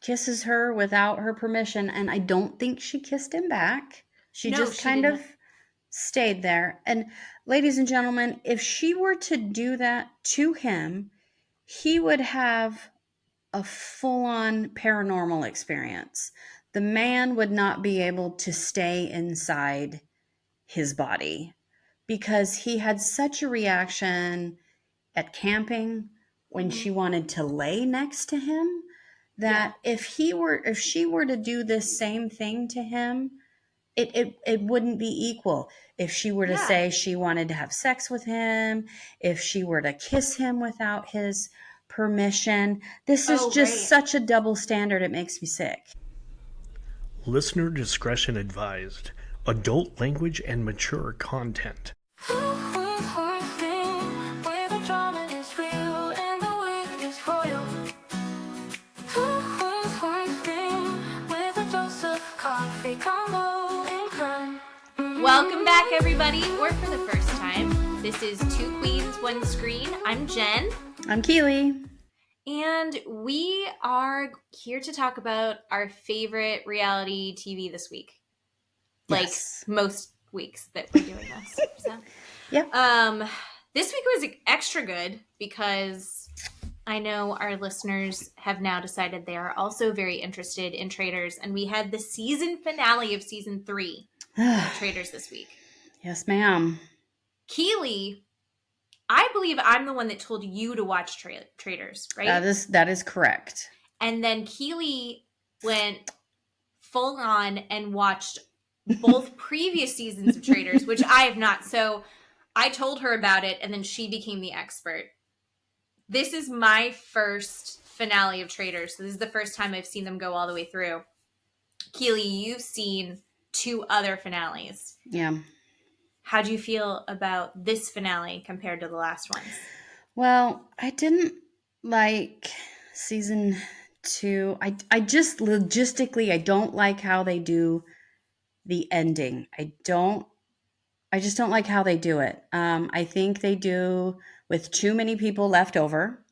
kisses her without her permission, and I don't think she kissed him back. She just she kind of didn't. stayed there. And ladies and gentlemen, if she were to do that to him, he would have a full-on paranormal experience. The man would not be able to stay inside his body because he had such a reaction at camping when she wanted to lay next to him that if she were to do this same thing to him, it wouldn't be equal. If she were to say she wanted to have sex with him, if she were to kiss him without his permission, this is just such a double standard. It makes me sick. Listener discretion advised. Adult language and mature content. Welcome back, everybody, or for the first time. This is Two Queens, One Screen. I'm Jen. I'm Keeley. And we are here to talk about our favorite reality TV this week. Yes. Like most weeks that we're doing this. So. Yep. This week was extra good because I know our listeners have now decided they are also very interested in Traitors. And we had the season finale of season 3 of Traitors this week. Yes, ma'am. Keeley, I believe I'm the one that told you to watch Traitors, right? That is correct. And then Keeley went full on and watched both previous seasons of Traitors, which I have not. So I told her about it, and then she became the expert. This is my first finale of Traitors. So this is the first time I've seen them go all the way through. Keeley, you've seen 2 other finales. Yeah. How do you feel about this finale compared to the last ones? Well, I didn't like season 2. I just logistically, I don't like how they do the ending. I just don't like how they do it. I think they do with too many people left over.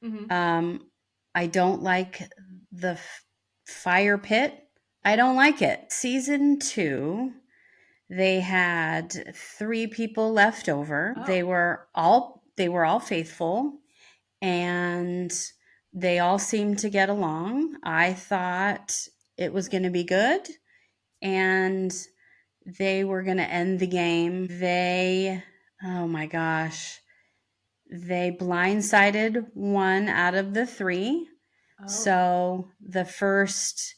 Mm-hmm. I don't like the fire pit. I don't like it. Season 2, they had 3 people left over. Oh. They were all faithful, and they all seemed to get along. I thought it was going to be good, and they were going to end the game. Oh my gosh, they blindsided 1 out of the 3. Oh. So the first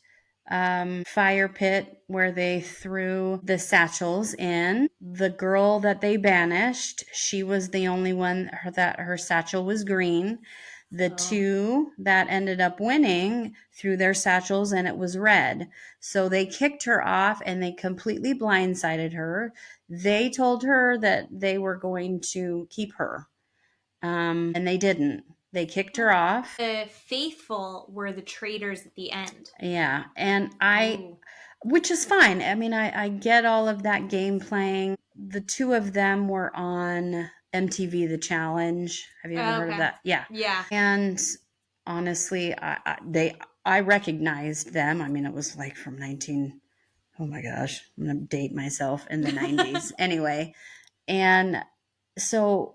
fire pit where they threw the satchels in, the girl that they banished, she was the only one that her satchel was green. The 2 that ended up winning threw their satchels and it was red. So they kicked her off and they completely blindsided her. They told her that they were going to keep her. And they didn't. They kicked her off. The faithful were the traitors at the end. Yeah. And which is fine. I mean, I get all of that game playing. The 2 of them were on MTV The Challenge. Have you ever heard of that? Yeah. Yeah. And honestly, I recognized them. I mean, it was like from oh my gosh, I'm going to date myself, in the 90s. Anyway. And so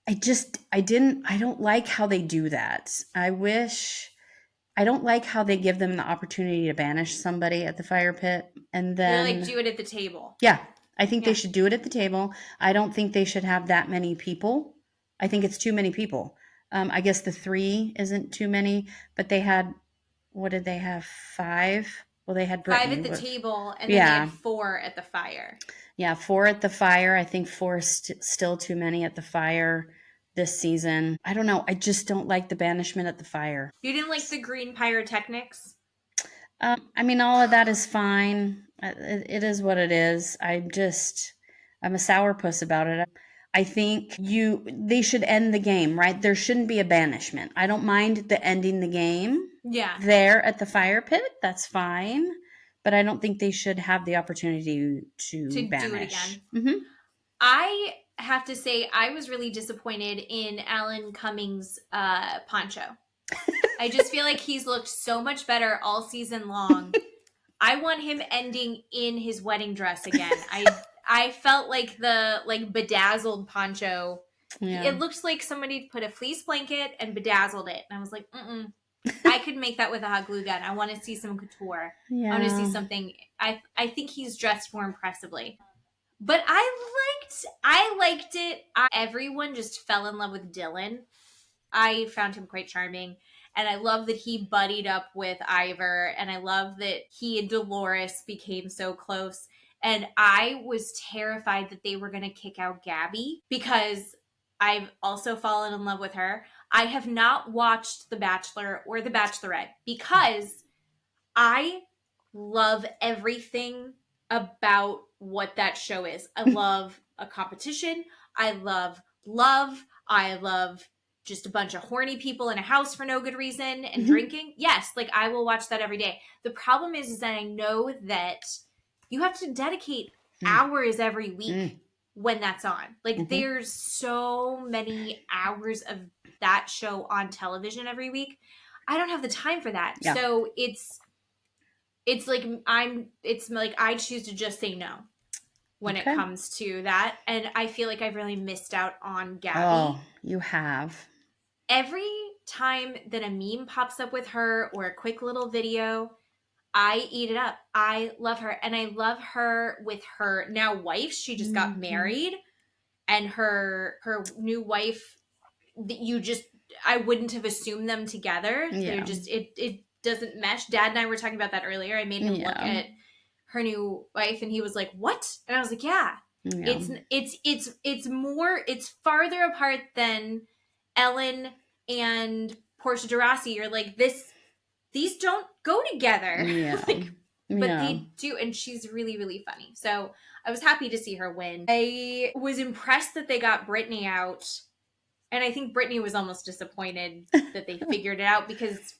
I don't like how they do that. I don't like how they give them the opportunity to banish somebody at the fire pit and then... They do it at the table. Yeah. I think they should do it at the table. I don't think they should have that many people. I think it's too many people. I guess the 3 isn't too many, but they had... What did they have? 5? Well, they had Brittany. 5 at the table, and then they had 4 at the fire. Yeah, 4 at the fire. I think 4 is still too many at the fire this season. I don't know. I just don't like the banishment at the fire. You didn't like the green pyrotechnics? I mean, all of that is fine. It is what it is. I'm a sourpuss about it. I think they should end the game, right? There shouldn't be a banishment. I don't mind the ending the game. Yeah. There at the fire pit. That's fine. But I don't think they should have the opportunity to banish. Do it again. Mm-hmm. I have to say I was really disappointed in Alan Cumming's poncho. I just feel like he's looked so much better all season long. I want him ending in his wedding dress again. I felt like the bedazzled poncho. Yeah. It looks like somebody put a fleece blanket and bedazzled it. And I was like, I could make that with a hot glue gun. I want to see some couture. Yeah. I want to see something. I think he's dressed more impressively. But I liked it. Everyone just fell in love with Dylan. I found him quite charming. And I love that he buddied up with Ivor. And I love that he and Dolores became so close. And I was terrified that they were going to kick out Gabby because I've also fallen in love with her. I have not watched The Bachelor or The Bachelorette because I love everything about what that show is. I love a competition. I love love. I love just a bunch of horny people in a house for no good reason and drinking. Yes, like I will watch that every day. The problem is that I know that you have to dedicate hours every week when that's on. Like there's so many hours of that show on television every week. I don't have the time for that. Yeah. So it's like I choose to just say no when it comes to that. And I feel like I've really missed out on Gabby. Oh, you have. Every time that a meme pops up with her or a quick little video, I eat it up. I love her. And I love her with her now wife. She just got married. And her new wife, I wouldn't have assumed them together. Yeah. They're just, it doesn't mesh. Dad and I were talking about that earlier. I made him look at her new wife and he was like, what? And I was like, yeah. It's farther apart than Ellen and Portia de Rossi. You're like, these don't go together. Yeah. But they do, and she's really, really funny. So I was happy to see her win. I was impressed that they got Brittany out. And I think Brittany was almost disappointed that they figured it out because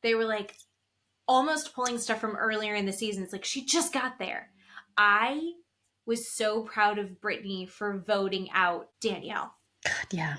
they were like almost pulling stuff from earlier in the season. It's like, she just got there. I was so proud of Brittany for voting out Danielle. God, yeah.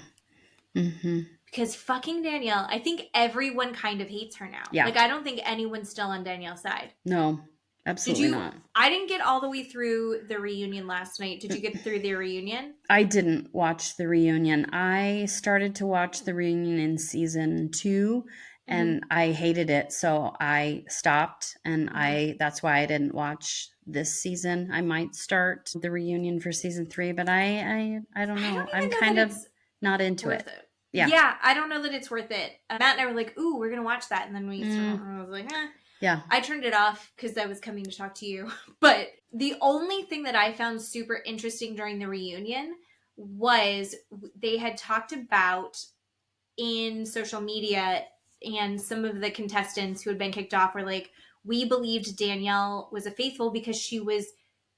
Because fucking Danielle, I think everyone kind of hates her now. Yeah. Like, I don't think anyone's still on Danielle's side. No, absolutely not. I didn't get all the way through the reunion last night. Did you get through the reunion? I didn't watch the reunion. I started to watch the reunion in season 2 and I hated it. So I stopped and that's why I didn't watch this season. I might start the reunion for season 3, but I don't know. I'm kind of not into it. Yeah, I don't know that it's worth it. Matt and I were like, ooh, we're going to watch that. And then I was like, eh. Yeah. I turned it off because I was coming to talk to you. But the only thing that I found super interesting during the reunion was they had talked about in social media, and some of the contestants who had been kicked off were like, we believed Danielle was a faithful because she was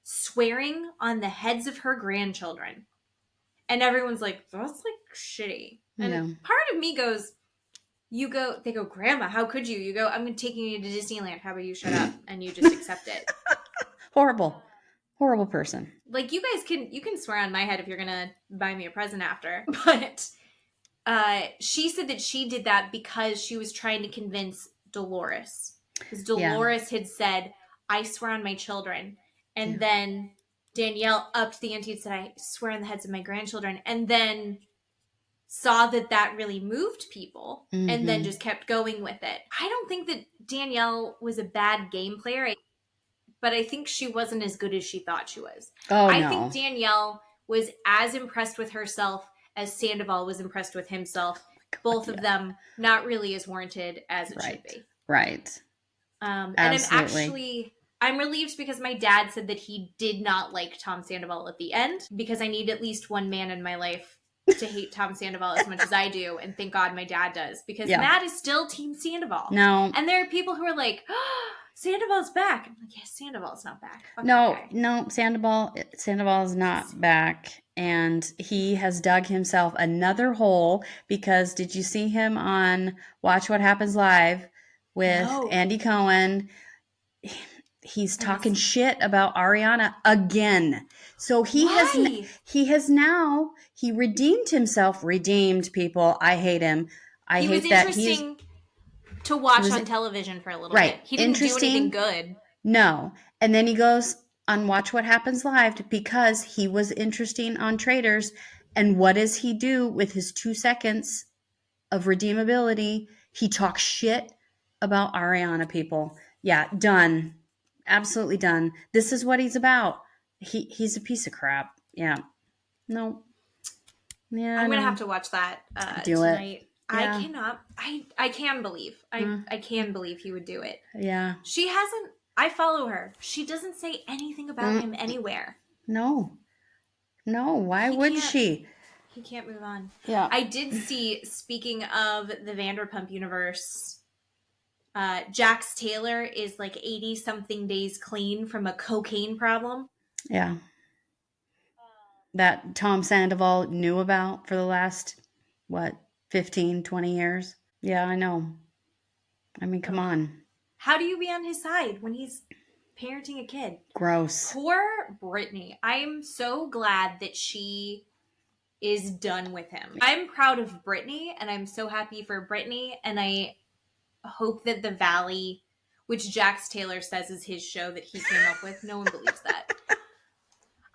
swearing on the heads of her grandchildren. And everyone's like, that's like shitty. And part of me goes, they go, Grandma, how could you? You go, I'm taking you to Disneyland. How about you shut up and you just accept it? Horrible person. Like, you guys can swear on my head if you're going to buy me a present after. But she said that she did that because she was trying to convince Dolores. Because Dolores had said, I swear on my children. And then Danielle upped the ante and said, I swear on the heads of my grandchildren. And then saw that really moved people and then just kept going with it. I don't think that Danielle was a bad game player, but I think she wasn't as good as she thought she was. I think Danielle was as impressed with herself as Sandoval was impressed with himself. Both of them not really as warranted as it should be. Right. And I'm relieved because my dad said that he did not like Tom Sandoval at the end, because I need at least one man in my life to hate Tom Sandoval as much as I do, and thank God my dad does, because Matt is still Team Sandoval. No. And there are people who are like, oh, Sandoval's back. I'm like, yes, Sandoval's not back. No, Sandoval is not back. And he has dug himself another hole because did you see him on Watch What Happens Live with Andy Cohen? He's talking shit about Ariana again. So he redeemed himself. Redeemed, people. I hate him. I hate that to watch on television for a little right. bit. He didn't do Interesting. anything good. No. And then he goes on Watch What Happens Live because he was interesting on Traitors. And what does he do with his 2 seconds of redeemability? He talks shit about Ariana, people. Yeah, done. Absolutely done. This is what he's about. He's a piece of crap. Yeah. No. Yeah, I'm no. gonna have to watch that Do tonight. it. Yeah. I cannot. I can believe. I can believe he would do it. Yeah. She hasn't. I follow her. She doesn't say anything about him anywhere. No. No. Why would she? He can't move on. Yeah. I did see, speaking of the Vanderpump universe, Jax Taylor is like 80-something days clean from a cocaine problem. Yeah. That Tom Sandoval knew about for the last, 15, 20 years? Yeah, I know. I mean, come on. How do you be on his side when he's parenting a kid? Gross. Poor Brittany. I'm so glad that she is done with him. I'm proud of Brittany, and I'm so happy for Brittany, and I hope that the Valley, which Jax Taylor says is his show that he came up with, no one believes that.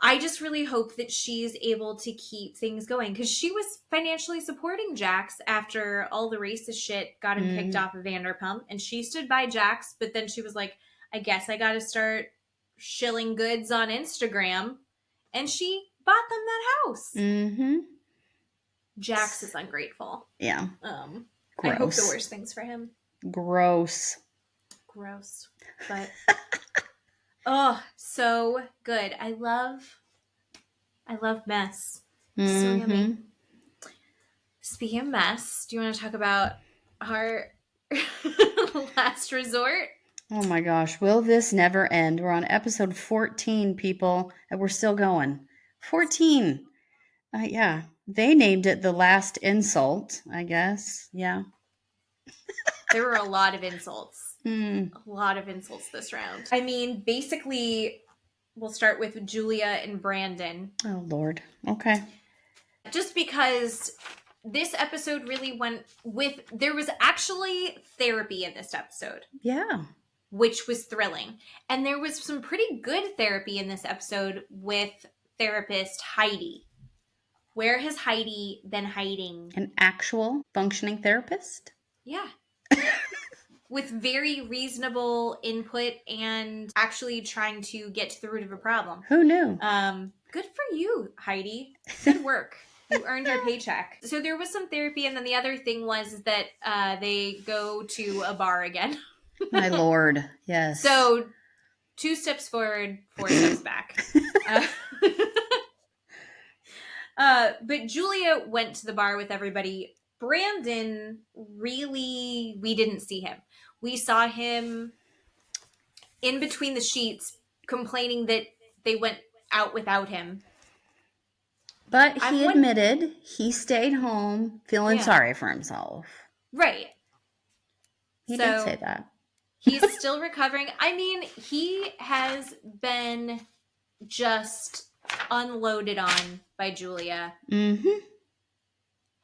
I just really hope that she's able to keep things going, because she was financially supporting Jax after all the racist shit got him kicked off of Vanderpump, and she stood by Jax, but then she was like, I guess I gotta start shilling goods on Instagram, and she bought them that house. Mm-hmm. Jax is ungrateful. Yeah. I hope the worst things for him. Gross. But oh, so good. I love mess. Mm-hmm. So yummy. Speaking of mess, do you want to talk about our last resort? Oh my gosh, will this never end? We're on episode 14, people, and we're still going. 14. Yeah, they named it the last insult, I guess. Yeah. There were a lot of insults. Mm. A lot of insults this round. I mean, basically, we'll start with Julia and Brandon. Oh, Lord. Okay. Just because this episode really went with, there was actually therapy in this episode. Yeah. Which was thrilling. And there was some pretty good therapy in this episode with therapist Heidi. Where has Heidi been hiding? An actual functioning therapist? Yeah. With very reasonable input and actually trying to get to the root of a problem. Who knew? Good for you, Heidi. Good work. You earned your paycheck. So there was some therapy, and then the other thing was that they go to a bar again. My Lord. Yes. So 2 steps forward, 4 steps back. But Julia went to the bar with everybody. Brandon, really, we didn't see him. We saw him in between the sheets complaining that they went out without him. But he admitted he stayed home feeling sorry for himself. Right. He did say that. He's still recovering. I mean, he has been just unloaded on by Julia. Mm-hmm.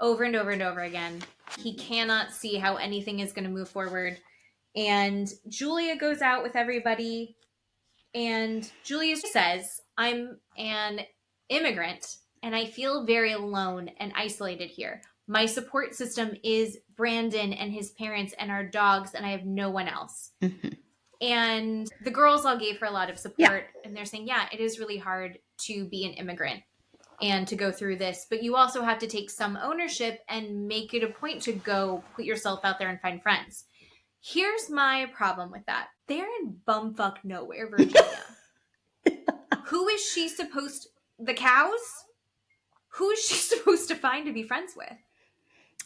Over and over and over again. He cannot see how anything is going to move forward. And Julia goes out with everybody. And Julia says, I'm an immigrant and I feel very alone and isolated here. My support system is Brandon and his parents and our dogs, and I have no one else. Mm-hmm. And the girls all gave her a lot of support. Yeah. And they're saying, yeah, it is really hard to be an immigrant and to go through this. But you also have to take some ownership and make it a point to go put yourself out there and find friends. Here's my problem with that. They're in bumfuck nowhere, Virginia. Who is she supposed... The cows? Who is she supposed to find to be friends with?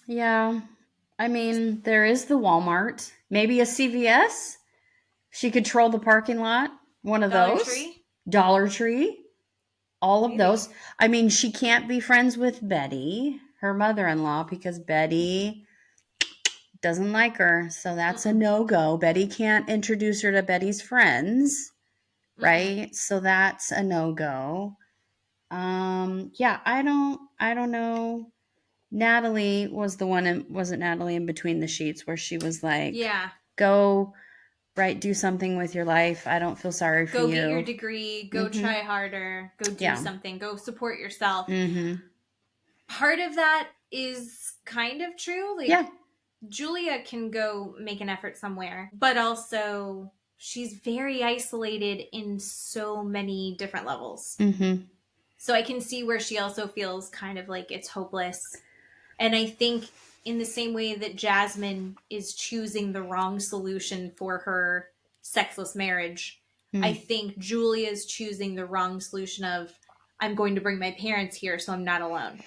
Yeah. I mean, there is the Walmart. Maybe a CVS? She could troll the parking lot. One of Dollar those. Tree? Dollar Tree. All of those. I mean, she can't be friends with Betty, her mother-in-law, because Betty doesn't like her. So that's a no-go. Betty can't introduce her to Betty's friends, right? So that's a no-go. Yeah, I don't know. Natalie was the one, wasn't Natalie in Between the Sheets, where she was like, Yeah. go, right, do something with your life. I don't feel sorry for Go you. get your degree. Go try harder. Go do something. Go support yourself. Part of that is kind of true. Like, Julia can go make an effort somewhere, but also she's very isolated in so many different levels. So I can see where she also feels kind of like it's hopeless. And I think in the same way that Jasmine is choosing the wrong solution for her sexless marriage, I think Julia's choosing the wrong solution of, I'm going to bring my parents here so I'm not alone.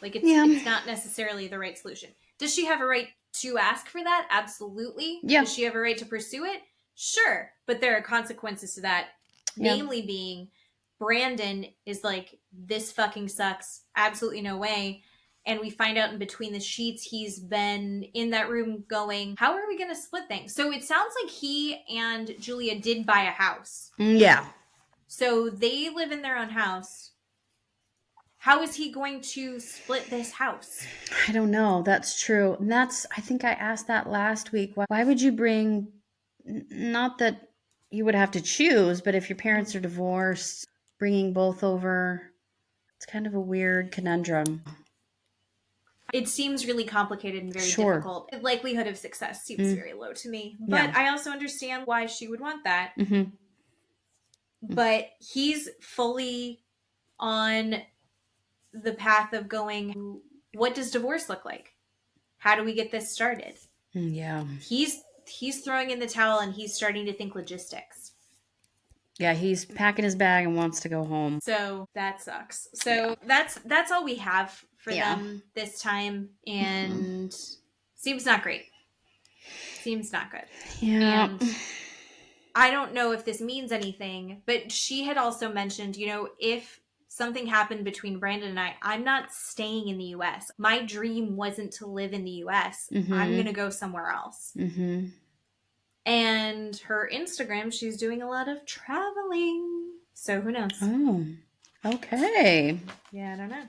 Like, it's not necessarily the right solution. Does she have a right to ask for that? Absolutely. Yeah. Does she have a right to pursue it? Sure. But there are consequences to that. Namely being, Brandon is like, this fucking sucks. Absolutely no way. And we find out in Between the Sheets, he's been in that room going, how are we going to split things? So it sounds like he and Julia did buy a house. Yeah. So they live in their own house. How is he going to split this house? I don't know. That's true. And I think I asked that last week. Why would you bring, not that you would have to choose, but if your parents are divorced, bringing both over, it's kind of a weird conundrum. It seems really complicated and very difficult. The likelihood of success seems very low to me. But I also understand why she would want that. But he's fully on the path of going, what does divorce look like? How do we get this started? Yeah. He's throwing in the towel and he's starting to think logistics. Yeah, he's packing his bag and wants to go home. So that sucks. So that's all we have for them this time, and seems not great. Seems not good. Yeah. And I don't know if this means anything, but she had also mentioned, if something happened between Brandon and I'm not staying in the U.S. My dream wasn't to live in the U.S. I'm going to go somewhere else. And her Instagram, she's doing a lot of traveling. So who knows? Oh, okay. Yeah, I don't know.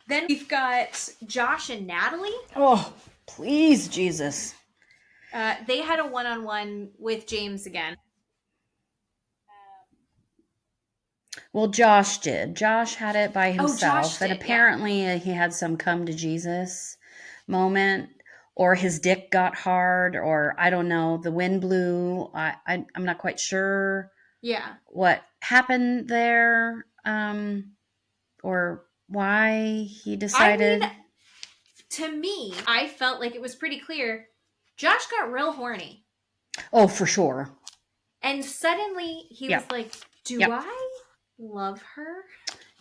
Then we've got Josh and Natalie. Oh, please, Jesus. They had a one-on-one with James again. Well, Josh did. Josh had it by himself. Josh did, and apparently he had some come to Jesus moment, or his dick got hard, or I don't know, the wind blew. I'm not quite sure what happened there, or why he decided. To me, I felt like it was pretty clear. Josh got real horny. Oh, for sure. And suddenly he was like, do I love her?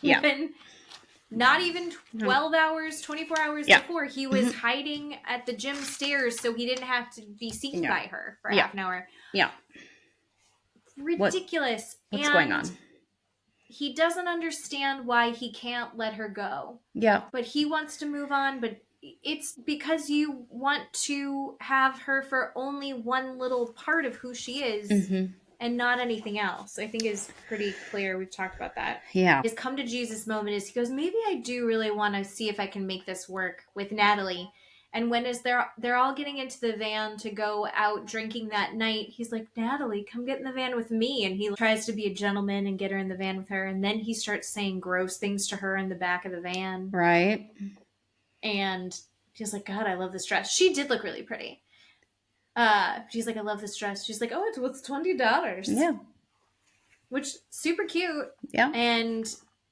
Yeah. When not even 12 hours, 24 hours before, he was hiding at the gym stairs so he didn't have to be seen by her for half an hour. Yeah. Ridiculous. What's going on? He doesn't understand why he can't let her go. Yeah. But he wants to move on, but it's because you want to have her for only one little part of who she is and not anything else. I think is pretty clear. We've talked about that. Yeah. His come to Jesus moment is he goes, maybe I do really want to see if I can make this work with Natalie. And when they're all getting into the van to go out drinking that night, he's like, Natalie, come get in the van with me. And he tries to be a gentleman and get her in the van with her. And then he starts saying gross things to her in the back of the van. Right. And she's like, God, I love this dress. She did look really pretty. She's like, I love this dress. She's like, oh, it's $20. Yeah. Which, super cute. Yeah. And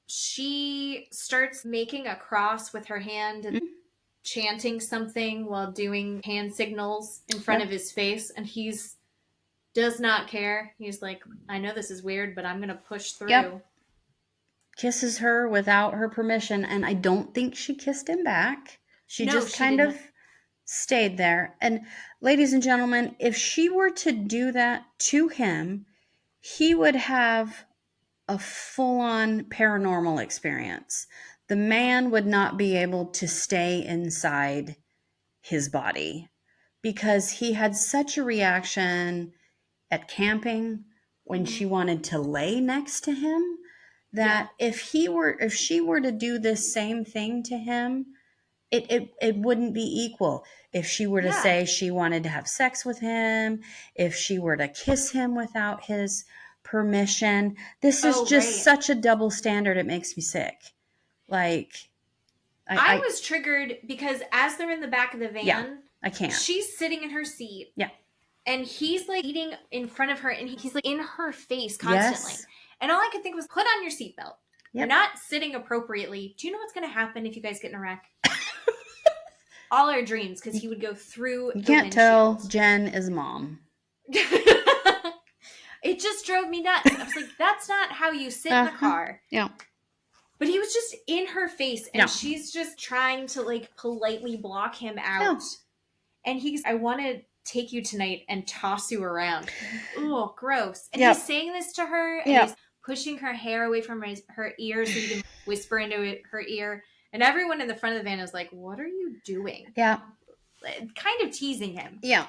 she starts making a cross with her hand and chanting something while doing hand signals in front of his face. And he's does not care. He's like, I know this is weird, but I'm going to push through. Yep. Kisses her without her permission. And I don't think she kissed him back. She kind of stayed there. And ladies and gentlemen, if she were to do that to him, he would have a full-on paranormal experience. The man would not be able to stay inside his body because he had such a reaction at camping when she wanted to lay next to him that if she were to do this same thing to him, it wouldn't be equal. If she were to Yeah. say she wanted to have sex with him, if she were to kiss him without his permission, this is just such a double standard. It makes me sick. Like, I was triggered because as they're in the back of the van, I can't. She's sitting in her seat. Yeah. And he's like eating in front of her, and he's like in her face constantly. Yes. And all I could think was, put on your seatbelt. Yep. You're not sitting appropriately. Do you know what's going to happen if you guys get in a wreck? All our dreams, because he would go through You the can't tell windshield. Jen is mom. It just drove me nuts. I was like, that's not how you sit in the car. Yeah. But he was just in her face, and she's just trying to like politely block him out. And he's, I want to take you tonight and toss you around. Oh, gross. And he's saying this to her, and he's pushing her hair away from her ear so he can whisper into her ear. And everyone in the front of the van is like, what are you doing? Yeah. Kind of teasing him. Yeah.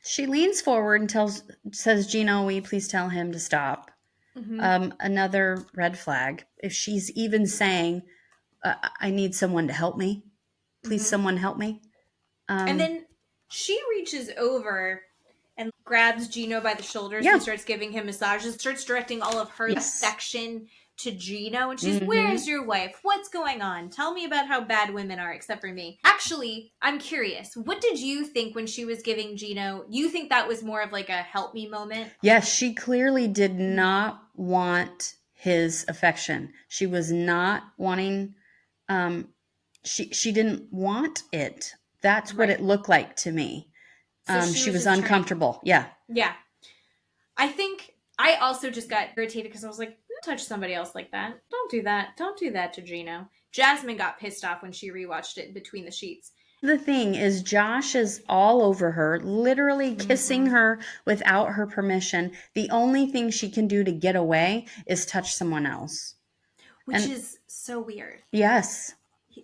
She leans forward and says, Gino, will you please tell him to stop? Mm-hmm. Another red flag. If she's even saying, I need someone to help me. Please, someone help me. And then she reaches over and grabs Gino by the shoulders and starts giving him massages, starts directing all of her affection to Gino. And she's, where's your wife? What's going on? Tell me about how bad women are, except for me. Actually, I'm curious. What did you think when she was giving Gino? You think that was more of like a help me moment? Yes, she clearly did not want his affection. She was not wanting, she didn't want it. That's what it looked like to me. So she was uncomfortable. Yeah. I think I also just got irritated because I was like, don't touch somebody else like that. Don't do that. Don't do that to Gino. Jasmine got pissed off when she rewatched it Between the Sheets. The thing is, Josh is all over her, literally kissing her without her permission. The only thing she can do to get away is touch someone else. Which is so weird. Yes.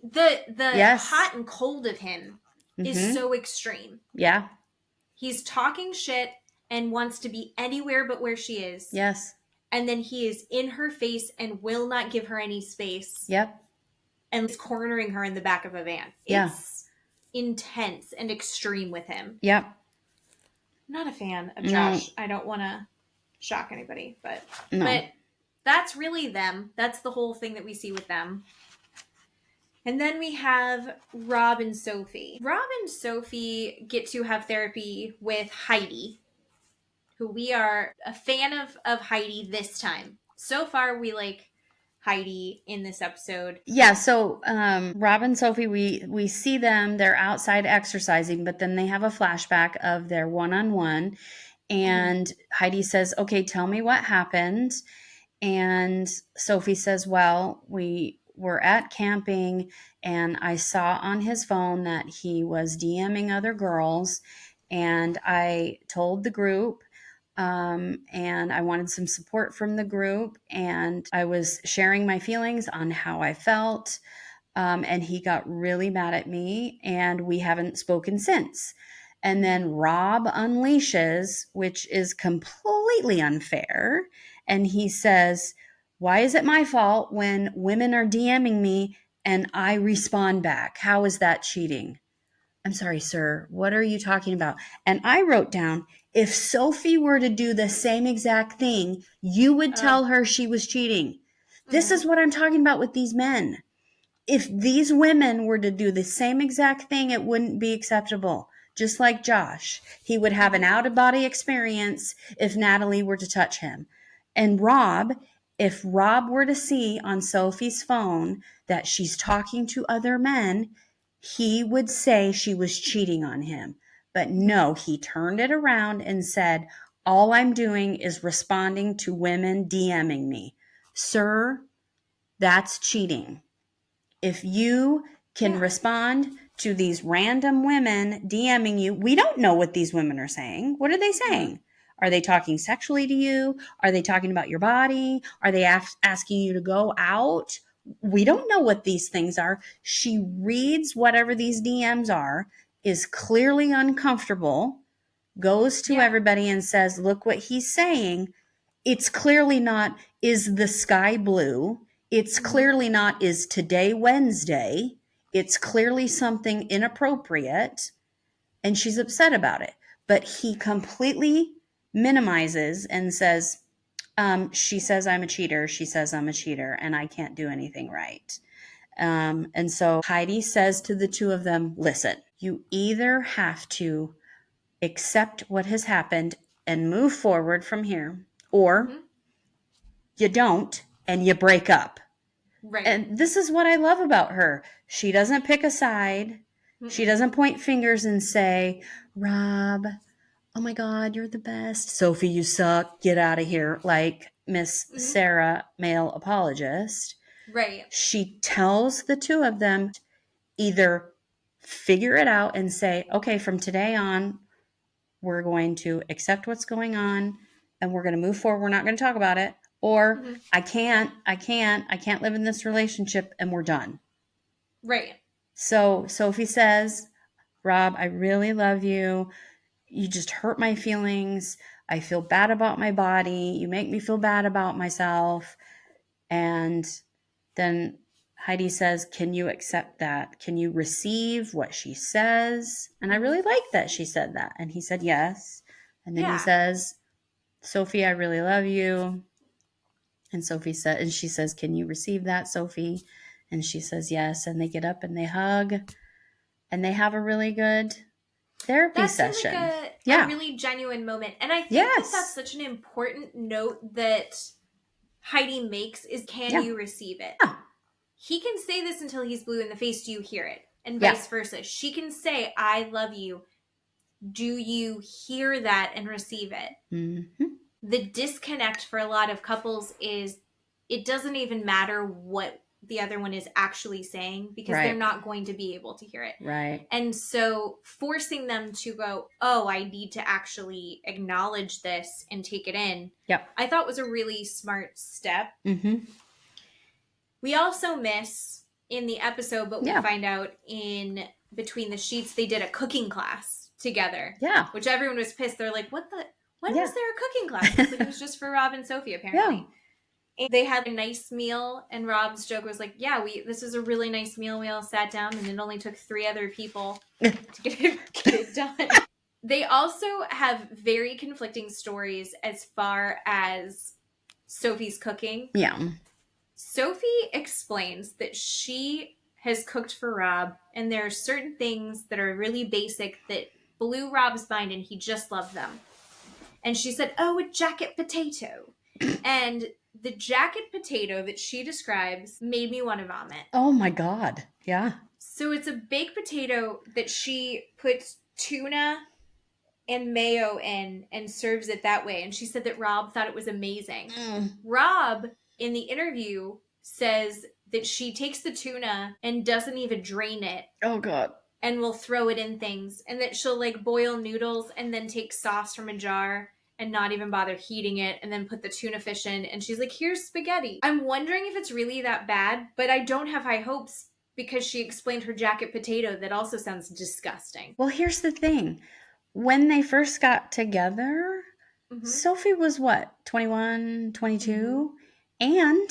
The hot and cold of him is so extreme. Yeah. He's talking shit and wants to be anywhere but where she is. Yes. And then he is in her face and will not give her any space. Yep. And is cornering her in the back of a van. Yeah. It's intense and extreme with him. Yep. Not a fan of Josh. I don't want to shock anybody, but that's really them. That's the whole thing that we see with them. And then we have Rob and Sophie. Rob and Sophie get to have therapy with Heidi, who we are a fan of Heidi this time. So far, we like Heidi in this episode. Yeah, so Rob and Sophie, we see them. They're outside exercising, but then they have a flashback of their one-on-one. And Heidi says, okay, tell me what happened. And Sophie says, well, we were at camping and I saw on his phone that he was DMing other girls, and I told the group, and I wanted some support from the group, and I was sharing my feelings on how I felt, and he got really mad at me, and we haven't spoken since. And then Rob unleashes, which is completely unfair, and he says, why is it my fault when women are DMing me and I respond back? How is that cheating? I'm sorry, sir. What are you talking about? And I wrote down, if Sophie were to do the same exact thing, you would tell her she was cheating. This is what I'm talking about with these men. If these women were to do the same exact thing, it wouldn't be acceptable. Just like Josh. He would have an out-of-body experience if Natalie were to touch him. And Rob, if Rob were to see on Sophie's phone that she's talking to other men, he would say she was cheating on him. But no, he turned it around and said, all I'm doing is responding to women DMing me. Sir, that's cheating. If you can respond to these random women DMing you, we don't know what these women are saying. What are they saying? Are they talking sexually to you? Are they talking about your body? Are they asking you to go out? We don't know what these things are. She reads whatever these DMs are, is clearly uncomfortable, goes to everybody and says, look what he's saying. It's clearly not, is the sky blue? It's clearly not, is today Wednesday? It's clearly something inappropriate and she's upset about it. But he completely minimizes and says, she says I'm a cheater. She says I'm a cheater and I can't do anything right. And so Heidi says to the two of them, listen, you either have to accept what has happened and move forward from here, or you don't and you break up. Right. And this is what I love about her. She doesn't pick a side. She doesn't point fingers and say, Rob, oh my God, you're the best. Sophie, you suck. Get out of here. Like Miss Sarah, male apologist. Right. She tells the two of them either figure it out and say, okay, from today on, we're going to accept what's going on and we're going to move forward. We're not going to talk about it. Or I can't live in this relationship and we're done. Right. So Sophie says, Rob, I really love you. You just hurt my feelings. I feel bad about my body. You make me feel bad about myself. And then Heidi says, can you accept that? Can you receive what she says? And I really like that she said that. And he said, yes. And then he says, Sophie, I really love you. And Sophie said, and she says, can you receive that, Sophie? And she says, yes. And they get up and they hug and they have a really good therapy session. Like a really genuine moment. And I think that's such an important note that Heidi makes is, can you receive it? Yeah. He can say this until he's blue in the face. Do you hear it? And vice versa. She can say, I love you. Do you hear that and receive it? Mm-hmm. The disconnect for a lot of couples is it doesn't even matter what the other one is actually saying because they're not going to be able to hear it. Right. And so forcing them to go, oh, I need to actually acknowledge this and take it in. Yep. I thought was a really smart step. Mm-hmm. We also miss in the episode, but we find out in Between the Sheets, they did a cooking class together. Yeah. Which everyone was pissed. They're like, when was there a cooking class? Like, it was just for Rob and Sophie, apparently. Yeah. And they had a nice meal, and Rob's joke was like, yeah, this was a really nice meal. We all sat down, and it only took 3 other people to get it done. They also have very conflicting stories as far as Sophie's cooking. Yeah. Sophie explains that she has cooked for Rob, and there are certain things that are really basic that blew Rob's mind, and he just loved them. And she said, oh, a jacket potato. And the jacket potato that she describes made me want to vomit. Oh my God. Yeah. So it's a baked potato that she puts tuna and mayo in and serves it that way. And she said that Rob thought it was amazing. Rob, in the interview, says that she takes the tuna and doesn't even drain it. Oh God. And will throw it in things. And that she'll like boil noodles and then take sauce from a jar and not even bother heating it and then put the tuna fish in. And she's like, here's spaghetti. I'm wondering if it's really that bad, but I don't have high hopes because she explained her jacket potato. That also sounds disgusting. Well, here's the thing. When they first got together, Sophie was what, 21, 22? And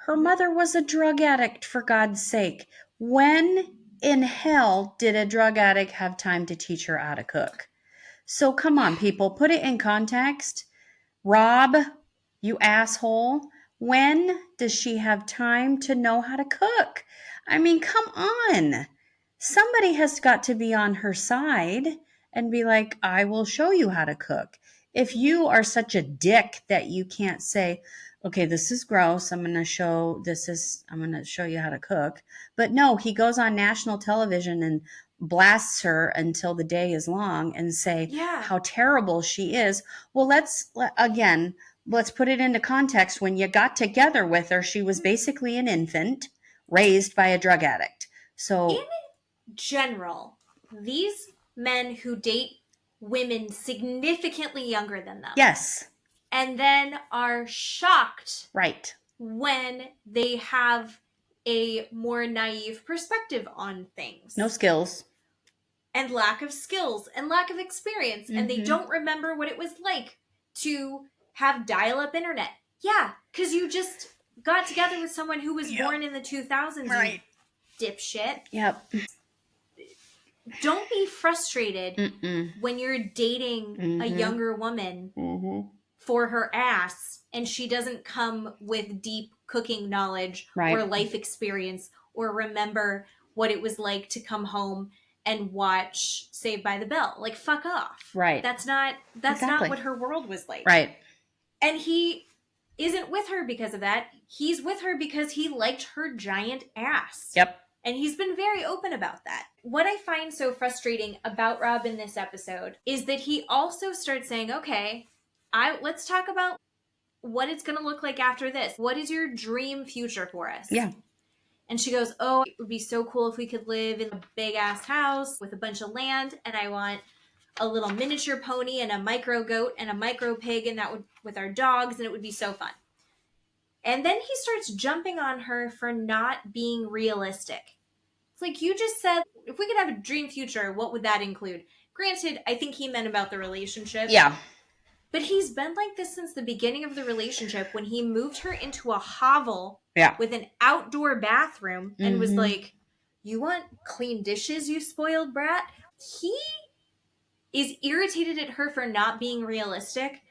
her mother was a drug addict, for God's sake. When in hell did a drug addict have time to teach her how to cook? So come on, people, put it in context. Rob, you asshole, when does she have time to know how to cook? I mean, come on. Somebody has got to be on her side and be like, I will show you how to cook. If you are such a dick that you can't say, okay, this is gross. I'm going to show you how to cook. But no, he goes on national television and blasts her until the day is long and say how terrible she is. Well, let's put it into context. When you got together with her, she was basically an infant raised by a drug addict. So in general, these men who date women significantly younger than them. Yes. And then are shocked when they have a more naive perspective on things. No skills. And lack of skills and lack of experience. And they don't remember what it was like to have dial-up internet. Yeah, because you just got together with someone who was born in the 2000s. Right. dipshit. Yep. Don't be frustrated Mm-mm. when you're dating a younger woman for her ass and she doesn't come with deep cooking knowledge or life experience or remember what it was like to come home and watch Saved by the Bell. Like, fuck off. Right. That's not Exactly. what her world was like. Right. And he isn't with her because of that. He's with her because he liked her giant ass. Yep. And he's been very open about that. What I find so frustrating about Rob in this episode is that he also starts saying, okay, let's talk about what it's going to look like after this. What is your dream future for us? Yeah. And she goes, oh, it would be so cool if we could live in a big ass house with a bunch of land. And I want a little miniature pony and a micro goat and a micro pig, and that would with our dogs, and it would be so fun. And then he starts jumping on her for not being realistic. It's like, you just said, if we could have a dream future, what would that include? Granted, I think he meant about the relationship. Yeah. But he's been like this since the beginning of the relationship when he moved her into a hovel with an outdoor bathroom and was like, you want clean dishes, you spoiled brat? He is irritated at her for not being realistic,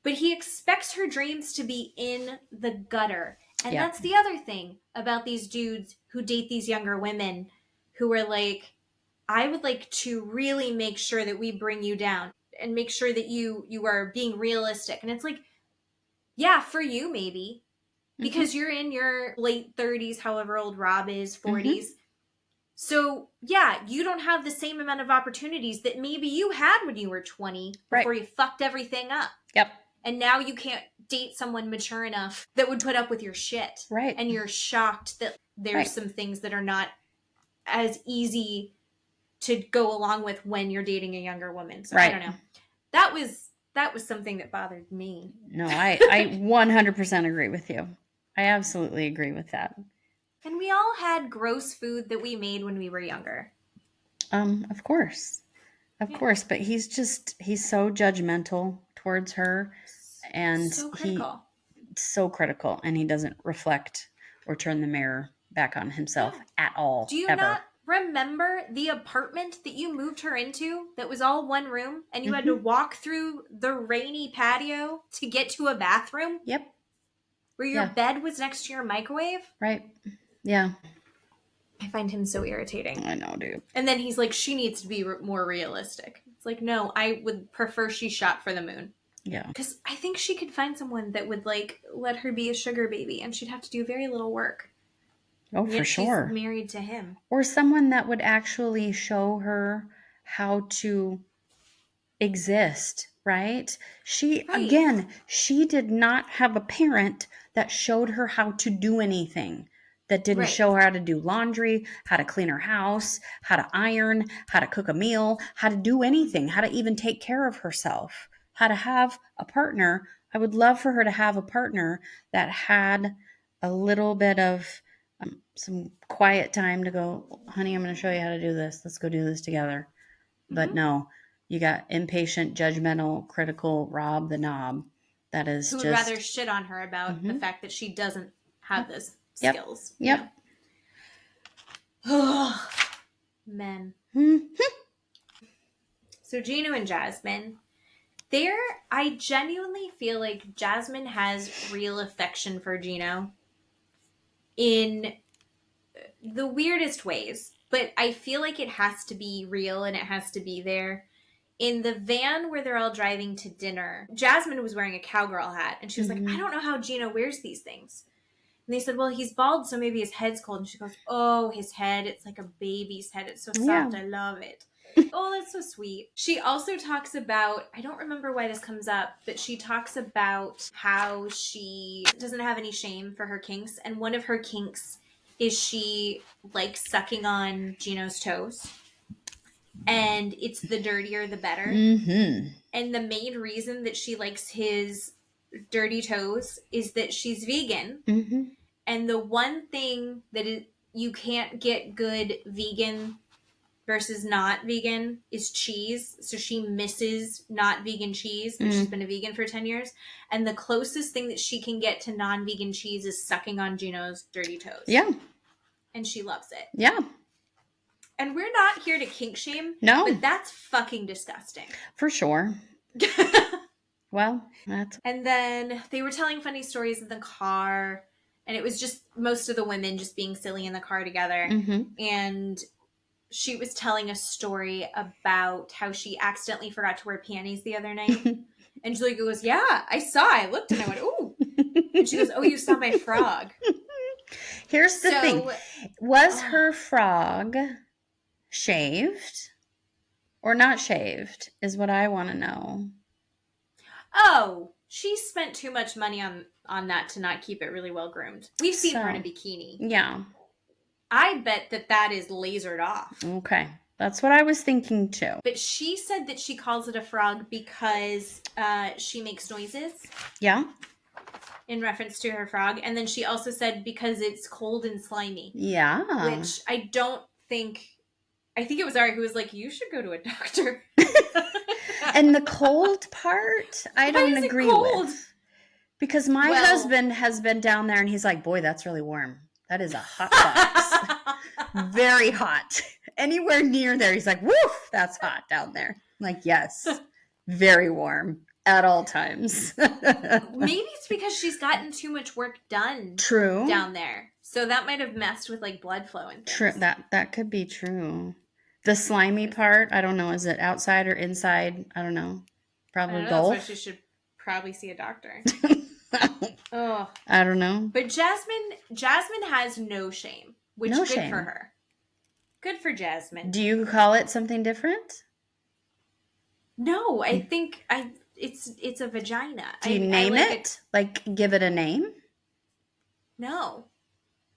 but he expects her dreams to be in the gutter. And that's the other thing about these dudes who date these younger women who are like, I would like to really make sure that we bring you down and make sure that you are being realistic. And it's like, yeah, for you maybe, because you're in your late 30s, however old Rob is, 40s. So, yeah, you don't have the same amount of opportunities that maybe you had when you were 20 before you fucked everything up. Yep. And now you can't date someone mature enough that would put up with your shit. Right. And you're shocked that there's some things that are not as easy to go along with when you're dating a younger woman. So I don't know. That was something that bothered me. No, I 100% agree with you. I absolutely agree with that. And we all had gross food that we made when we were younger. Of course. Of course, but he's so judgmental towards her, and so critical, and he doesn't reflect or turn the mirror back on himself at all. Do you not remember the apartment that you moved her into that was all one room and you had to walk through the rainy patio to get to a bathroom? Yep. Where your bed was next to your microwave? Right. Yeah. I find him so irritating. I know, dude. And then he's like, she needs to be more realistic. It's like, no, I would prefer she shot for the moon. Yeah. Because I think she could find someone that would, like, let her be a sugar baby and she'd have to do very little work. Oh, for sure. She's married to him. Or someone that would actually show her how to exist, right? Again, she did not have a parent that showed her how to do anything. That didn't show her how to do laundry, how to clean her house, how to iron, how to cook a meal, how to do anything, how to even take care of herself, how to have a partner. I would love for her to have a partner that had a little bit of some quiet time to go, honey, I'm going to show you how to do this. Let's go do this together. But no, you got impatient, judgmental, critical Rob the knob. That is who would rather shit on her about the fact that she doesn't have those skills. Yep. Oh, men. So Gino and Jasmine, I genuinely feel like Jasmine has real affection for Gino in the weirdest ways, but I feel like it has to be real and it has to be there. In the van where they're all driving to dinner, Jasmine was wearing a cowgirl hat, and she was like, I don't know how Gino wears these things. And they said, well, he's bald, so maybe his head's cold. And she goes, oh, his head, it's like a baby's head. It's so soft. I love it. Oh, that's so sweet. She also talks about, I don't remember why this comes up, but she talks about how she doesn't have any shame for her kinks. And one of her kinks is she likes sucking on Gino's toes. And it's the dirtier, the better. And the main reason that she likes his dirty toes is that she's vegan. And the one thing that you can't get good vegan versus not vegan is cheese. So she misses not vegan cheese, and she's been a vegan for 10 years. And the closest thing that she can get to non-vegan cheese is sucking on Gino's dirty toes. Yeah. and she loves it. Yeah. And we're not here to kink shame. No. But that's fucking disgusting. For sure. Well, that's... And then they were telling funny stories in the car. And it was just most of the women just being silly in the car together. Mm-hmm. And she was telling a story about how she accidentally forgot to wear panties the other night. And Julia goes, yeah, I saw. I looked and I went, ooh. And she goes, oh, you saw my frog. Here's the thing. Was her frog shaved or not shaved is what I want to know. Oh, she spent too much money on that to not keep it really well groomed. We've seen her in a bikini. Yeah. I bet that is lasered off. Okay. That's what I was thinking too. But she said that she calls it a frog because she makes noises. Yeah. In reference to her frog. And then she also said because it's cold and slimy. Yeah. Which I think it was Ari who was like, you should go to a doctor. And the cold part, I don't agree with. Because my husband has been down there and he's like, boy, that's really warm. That is a hot box. Very hot. Anywhere near there, he's like, woof, that's hot down there. I'm like, yes, very warm at all times. Maybe it's because she's gotten too much work done. True. Down there. So that might have messed with like blood flow and things. True. That could be true. The slimy part, I don't know. Is it outside or inside? I don't know. Probably both. That's why she should probably see a doctor. Oh, I don't know. But Jasmine has no shame, which is good for her. Good for Jasmine. Do you call it something different? No, I think it's a vagina. Do you name it? Like give it a name? No,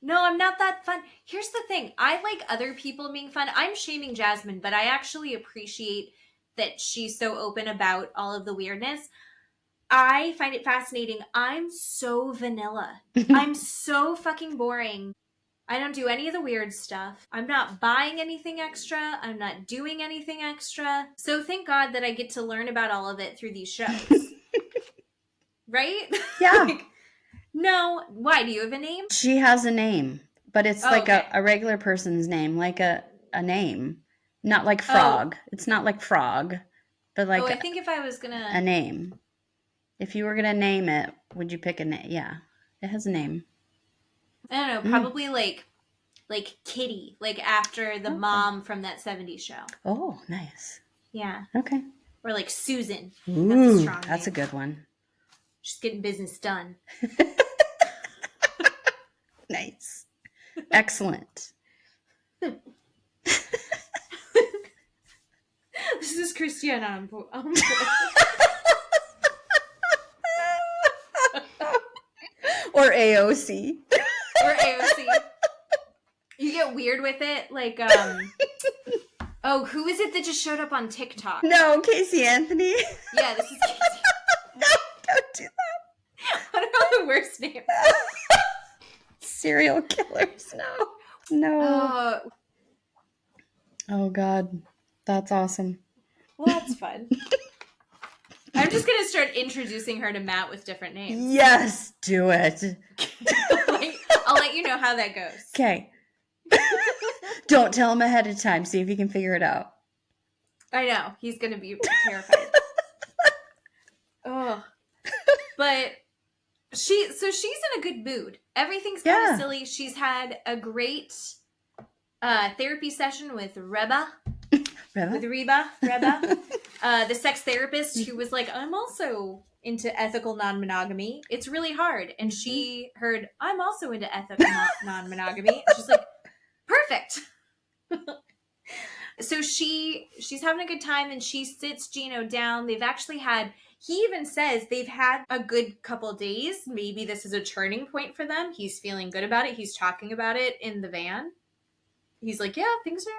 I'm not that fun. Here's the thing. I like other people being fun. I'm shaming Jasmine, but I actually appreciate that she's so open about all of the weirdness. I find it fascinating. I'm so vanilla. I'm so fucking boring. I don't do any of the weird stuff. I'm not buying anything extra. I'm not doing anything extra. So thank God that I get to learn about all of it through these shows. Right? Yeah. No. Why? Do you have a name? She has a name, but it's like a regular person's name, like a name. Not like frog. It's not like frog, but like I think if I was gonna... a name. If you were going to name it, would you pick a name? Yeah. It has a name. I don't know. Probably like Kitty. Like after the mom from that 70s show. Oh, nice. Yeah. Okay. Or like Susan. Ooh, that's a good one. She's getting business done. Nice. Excellent. This is Christiana on board. Or AOC. Or AOC. You get weird with it. Like, who is it that just showed up on TikTok? No, Casey Anthony. Yeah, this is Casey. No, don't do that. I don't know the worst name. Serial killers. No. Oh, God. That's awesome. Well, that's fun. I'm just going to start introducing her to Matt with different names. Yes, do it. I'll let you know how that goes. Okay. Don't tell him ahead of time. See if he can figure it out. I know. He's going to be terrified. Oh. But she's in a good mood. Everything's kind of silly. She's had a great therapy session with Reba. Reba. The sex therapist who was like, I'm also into ethical non-monogamy. It's really hard. And she heard, I'm also into ethical non-monogamy. And she's like, perfect. So she's having a good time and she sits Gino down. They've actually had, he even says they've had a good couple days. Maybe this is a turning point for them. He's feeling good about it. He's talking about it in the van. He's like, yeah, things are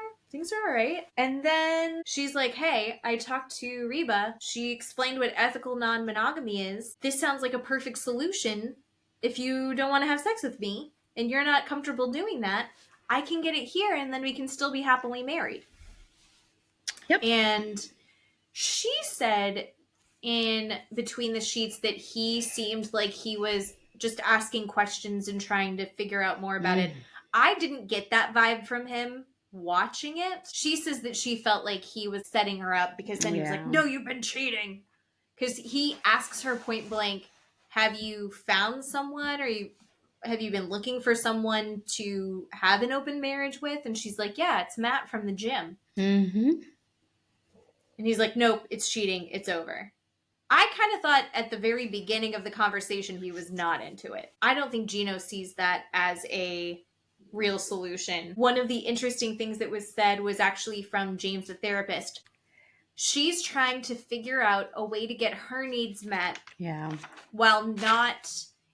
all right. And then she's like, hey, I talked to Reba. She explained what ethical non-monogamy is. This sounds like a perfect solution. If you don't want to have sex with me and you're not comfortable doing that, I can get it here and then we can still be happily married. Yep. And she said in Between the Sheets that he seemed like he was just asking questions and trying to figure out more about it. I didn't get that vibe from him watching it. She says that she felt like he was setting her up because then he was like, no, you've been cheating. Because he asks her point blank, have you found someone, or have you been looking for someone to have an open marriage with? And she's like, yeah, it's Matt from the gym. Mm-hmm. And he's like, nope, it's cheating. It's over. I kind of thought at the very beginning of the conversation he was not into it. I don't think Gino sees that as a real solution. One of the interesting things that was said was actually from James, the therapist. She's trying to figure out a way to get her needs met, while not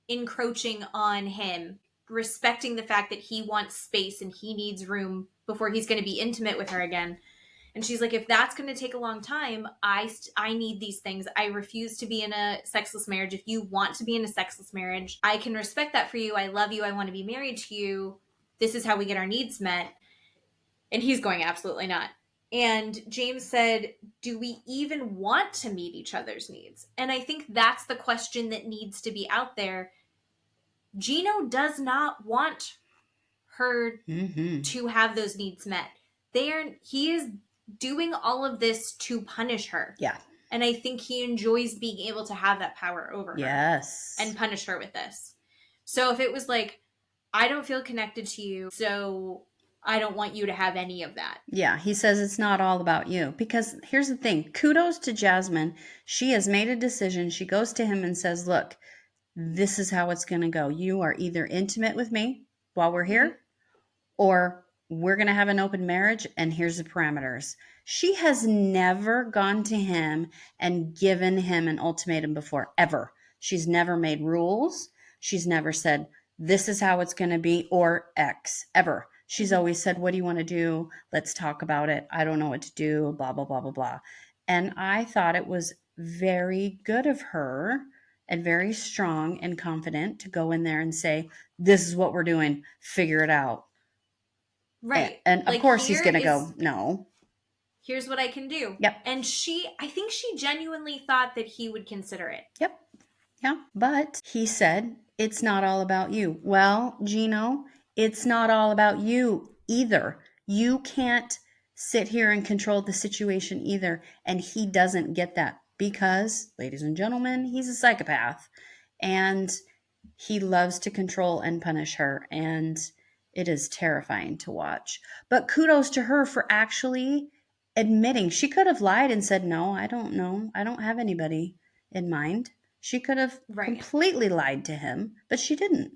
encroaching on him, respecting the fact that he wants space and he needs room before he's going to be intimate with her again. And she's like, if that's going to take a long time, I need these things. I refuse to be in a sexless marriage. If you want to be in a sexless marriage, I can respect that for you. I love you. I want to be married to you. This is how we get our needs met. And he's going, absolutely not. And James said, do we even want to meet each other's needs? And I think that's the question that needs to be out there. Gino does not want her to have those needs met. He is doing all of this to punish her. Yeah. And I think he enjoys being able to have that power over her. Yes. And punish her with this. So if it was like, I don't feel connected to you, so I don't want you to have any of that. Yeah, he says it's not all about you. Because here's the thing. Kudos to Jasmine. She has made a decision. She goes to him and says, look, this is how it's going to go. You are either intimate with me while we're here, or we're going to have an open marriage, and here's the parameters. She has never gone to him and given him an ultimatum before, ever. She's never made rules. She's never said, this is how it's going to be, or X, ever. She's always said, what do you want to do? Let's talk about it. I don't know what to do, blah, blah, blah, blah, blah. And I thought it was very good of her and very strong and confident to go in there and say, this is what we're doing. Figure it out. Right. And of course he's going to go, no. Here's what I can do. Yep. And I think she genuinely thought that he would consider it. Yep. Yeah. But he said, it's not all about you. Well, Gino, it's not all about you either. You can't sit here and control the situation either. And he doesn't get that because, ladies and gentlemen, he's a psychopath. And he loves to control and punish her. And it is terrifying to watch. But kudos to her for actually admitting. She could have lied and said, no, I don't know. I don't have anybody in mind. She could have completely lied to him, but she didn't.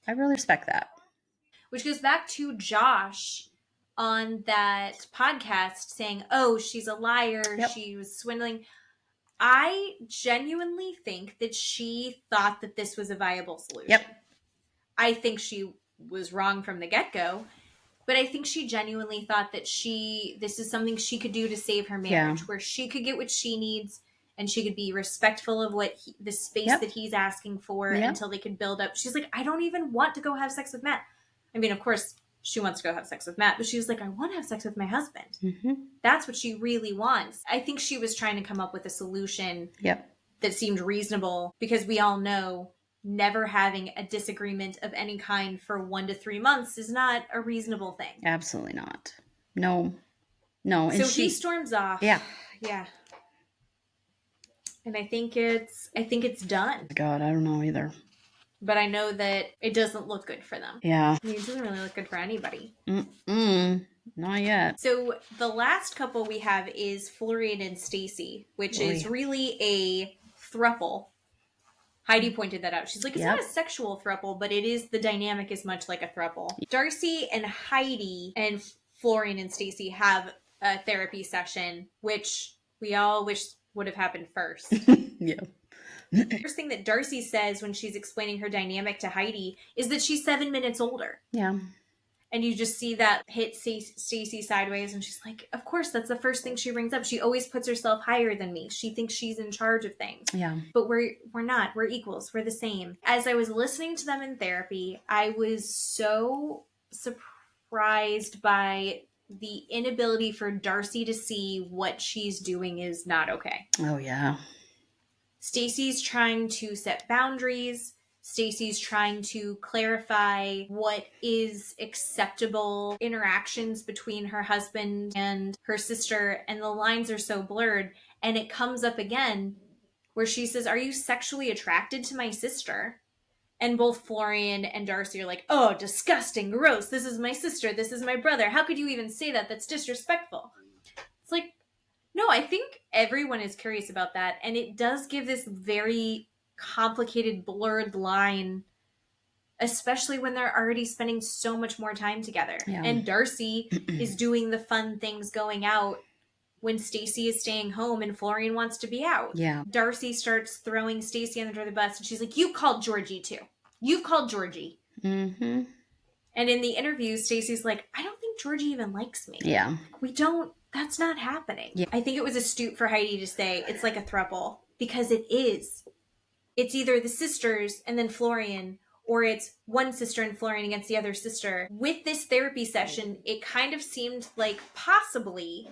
I really respect that. Which goes back to Josh on that podcast saying, oh, she's a liar. Yep. She was swindling. I genuinely think that she thought that this was a viable solution. Yep. I think she was wrong from the get-go, but I think she genuinely thought that this is something she could do to save her marriage, where she could get what she needs and she could be respectful of the space that he's asking for until they could build up. She's like, I don't even want to go have sex with Matt. I mean, of course, she wants to go have sex with Matt, but she was like, I want to have sex with my husband. Mm-hmm. That's what she really wants. I think she was trying to come up with a solution that seemed reasonable, because we all know never having a disagreement of any kind for 1 to 3 months is not a reasonable thing. Absolutely not. No. And so he storms off. Yeah. And I think it's done. God, I don't know either. But I know that it doesn't look good for them. Yeah. I mean, it doesn't really look good for anybody. Not yet. So the last couple we have is Florian and Stacey, which is really a throuple. Heidi pointed that out. She's like, it's not a sexual throuple, but the dynamic is much like a throuple. Darcy and Heidi and Florian and Stacey have a therapy session, which we all wish would have happened first. First thing that Darcy says when she's explaining her dynamic to Heidi is that she's 7 minutes older. Yeah. And you just see that hit Stacey sideways, and she's like, of course, that's the first thing she brings up. She always puts herself higher than me. She thinks she's in charge of things. Yeah. But we're not. We're equals. We're the same. As I was listening to them in therapy, I was so surprised by the inability for Darcy to see what she's doing is not okay. Oh, yeah. Stacey's trying to set boundaries. Stacey's trying to clarify what is acceptable interactions between her husband and her sister, and the lines are so blurred. And it comes up again where she says, "Are you sexually attracted to my sister?" And both Florian and Darcy are like, "Oh, disgusting, gross. This is my sister. This is my brother. How could you even say that? That's disrespectful." It's like, no, I think everyone is curious about that. And it does give this very complicated, blurred line, especially when they're already spending so much more time together. Yeah. And Darcy is doing the fun things going out when Stacey is staying home and Florian wants to be out. Yeah. Darcy starts throwing Stacey under the bus and she's like, "You called Georgie too. You've called Georgie." Mm-hmm. And in the interview, Stacey's like, "I don't think Georgie even likes me. Yeah. Like, we don't, that's not happening." Yeah. I think it was astute for Heidi to say it's like a throuple, because it is. It's either the sisters and then Florian, or it's one sister and Florian against the other sister. With this therapy session, it kind of seemed like possibly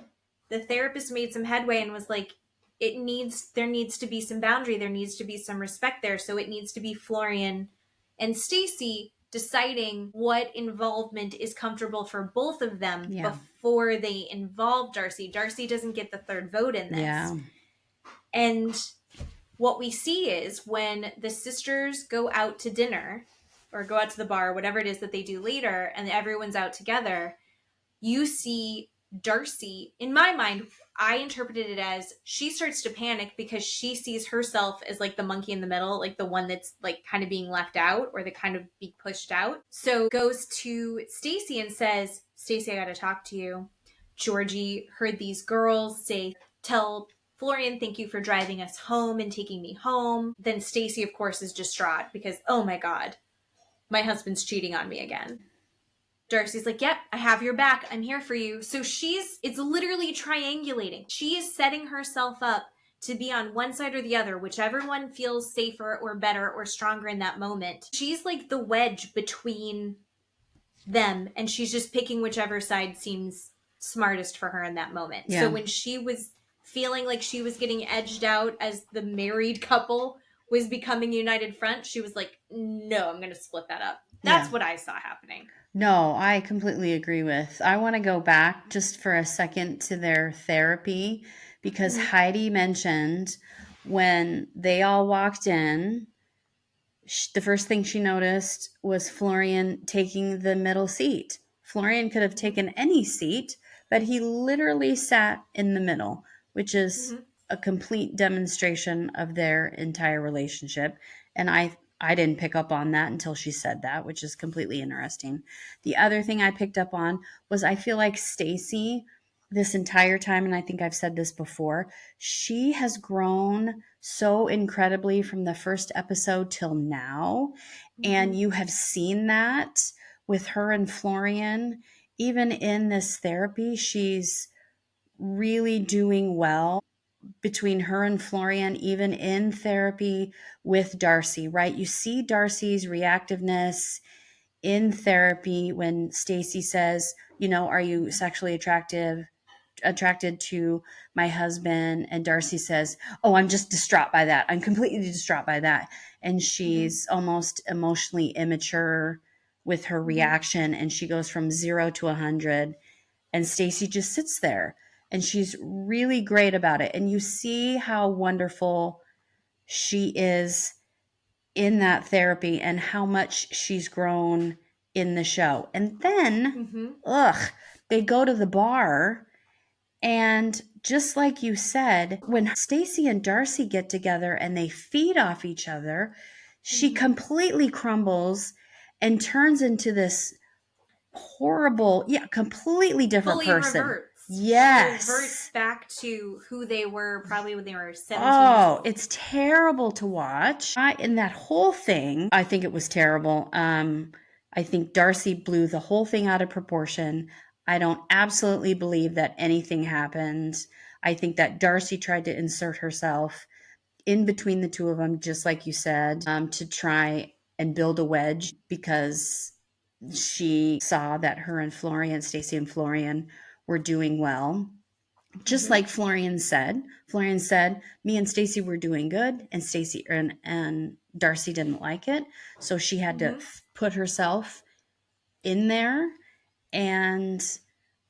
the therapist made some headway and was like, there needs to be some boundary, there needs to be some respect there. So it needs to be Florian and Stacey deciding what involvement is comfortable for both of them before they involve Darcy. Darcy doesn't get the third vote in this. Yeah. And what we see is when the sisters go out to dinner or go out to the bar, whatever it is that they do later, and everyone's out together, you see Darcy, in my mind, I interpreted it as she starts to panic because she sees herself as like the monkey in the middle, like the one that's like kind of being left out or the kind of being pushed out. So goes to Stacey and says, "Stacey, I got to talk to you. Georgie heard these girls say, tell Florian, thank you for driving us home and taking me home." Then Stacey, of course, is distraught because, oh my God, my husband's cheating on me again. Darcy's like, "Yep, I have your back. I'm here for you." So it's literally triangulating. She is setting herself up to be on one side or the other, whichever one feels safer or better or stronger in that moment. She's like the wedge between them, and she's just picking whichever side seems smartest for her in that moment. Yeah. So when she was feeling like she was getting edged out as the married couple was becoming united front, she was like, "No, I'm going to split that up." That's what I saw happening. No, I completely agree with. I want to go back just for a second to their therapy, because Heidi mentioned when they all walked in, the first thing she noticed was Florian taking the middle seat. Florian could have taken any seat, but he literally sat in the middle, which is a complete demonstration of their entire relationship. And I didn't pick up on that until she said that, which is completely interesting. The other thing I picked up on was I feel like Stacey, this entire time, and I think I've said this before, she has grown so incredibly from the first episode till now. And you have seen that with her and Florian. Even in this therapy, she's really doing well between her and Florian, even in therapy with Darcy, right? You see Darcy's reactiveness in therapy when Stacey says, "Are you sexually attracted to my husband?" And Darcy says, "Oh, I'm just distraught by that. I'm completely distraught by that." And she's almost emotionally immature with her reaction, and she goes from 0 to 100, and Stacey just sits there, and she's really great about it. And you see how wonderful she is in that therapy and how much she's grown in the show. And then, they go to the bar, and just like you said, when Stacey and Darcy get together and they feed off each other, she completely crumbles and turns into this horrible, completely different person. Reverts. Yes. She reverts back to who they were probably when they were 17 Oh, years old. it's terrible to watch. In that whole thing, I think it was terrible. I think Darcy blew the whole thing out of proportion. I don't absolutely believe that anything happened. I think that Darcy tried to insert herself in between the two of them, just like you said, to try and build a wedge, because she saw that her and Florian, Stacey and Florian, were doing well. Just like Florian said. Florian said, me and Stacey were doing good, and Stacey and Darcy didn't like it. So she had to put herself in there. And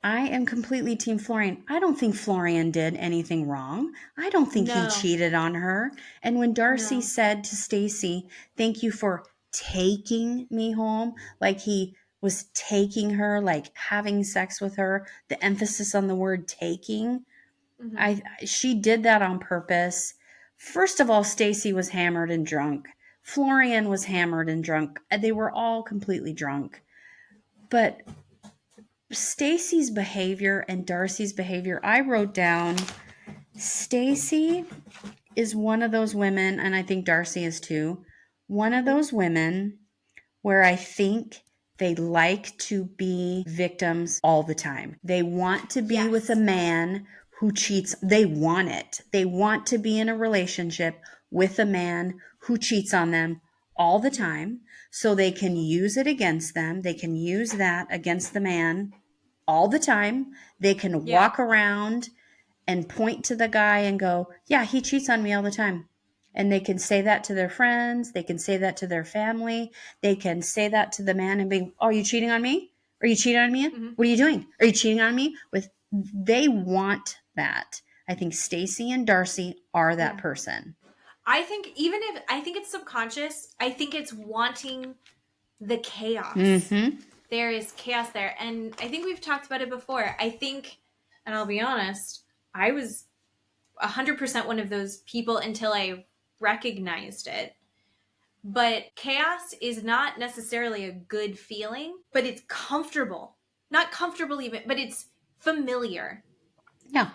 I am completely Team Florian. I don't think Florian did anything wrong. I don't think he cheated on her. And when Darcy said to Stacey, thank you for taking me home, like he was taking her, like having sex with her, the emphasis on the word taking, she did that on purpose. First of all, Stacey was hammered and drunk. Florian was hammered and drunk. They were all completely drunk. But Stacey's behavior and Darcy's behavior, I wrote down, Stacey is one of those women, and I think Darcy is too, one of those women where I think they like to be victims all the time. They want to be with a man who cheats. They want it. They want to be in a relationship with a man who cheats on them all the time, so they can use it against them. They can use that against the man all the time. They can walk around and point to the guy and go, yeah, he cheats on me all the time. And they can say that to their friends. They can say that to their family. They can say that to the man and be, oh, are you cheating on me? Are you cheating on me? What are you doing? Are you cheating on me? They want that. I think Stacey and Darcy are that person. I think I think it's subconscious, I think it's wanting the chaos. There is chaos there. And I think we've talked about it before. I think, and I'll be honest, I was 100% one of those people until I recognized it. But chaos is not necessarily a good feeling, but it's comfortable. Not comfortable even, but it's familiar. Yeah.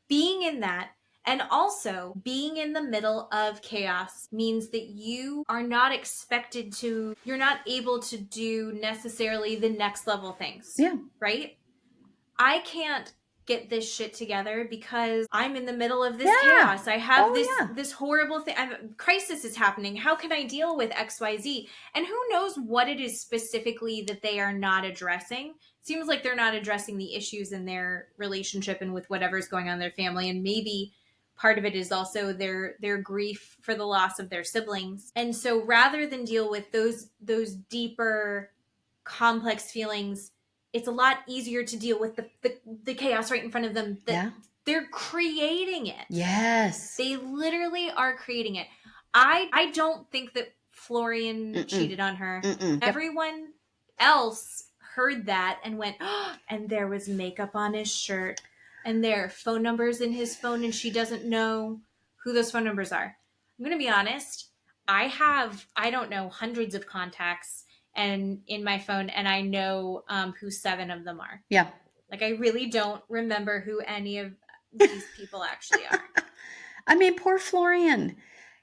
Being in that, and also being in the middle of chaos, means that you are not expected to, you're not able to do necessarily the next level things. Yeah. Right? I can't get this shit together because I'm in the middle of this chaos. I have this horrible thing. Crisis is happening. How can I deal with XYZ? And who knows what it is specifically that they are not addressing. Seems like they're not addressing the issues in their relationship and with whatever's going on in their family. And maybe part of it is also their grief for the loss of their siblings. And so rather than deal with those deeper, complex feelings, it's a lot easier to deal with the chaos right in front of them. They're creating it. Yes. They literally are creating it. I don't think that Florian cheated on her. Everyone else heard that and went, oh, and there was makeup on his shirt and there are phone numbers in his phone and she doesn't know who those phone numbers are. I'm going to be honest. I have, I don't know, hundreds of contacts and in my phone, and I know who 7 of them are. Yeah. Like, I really don't remember who any of these people actually are. I mean, poor Florian.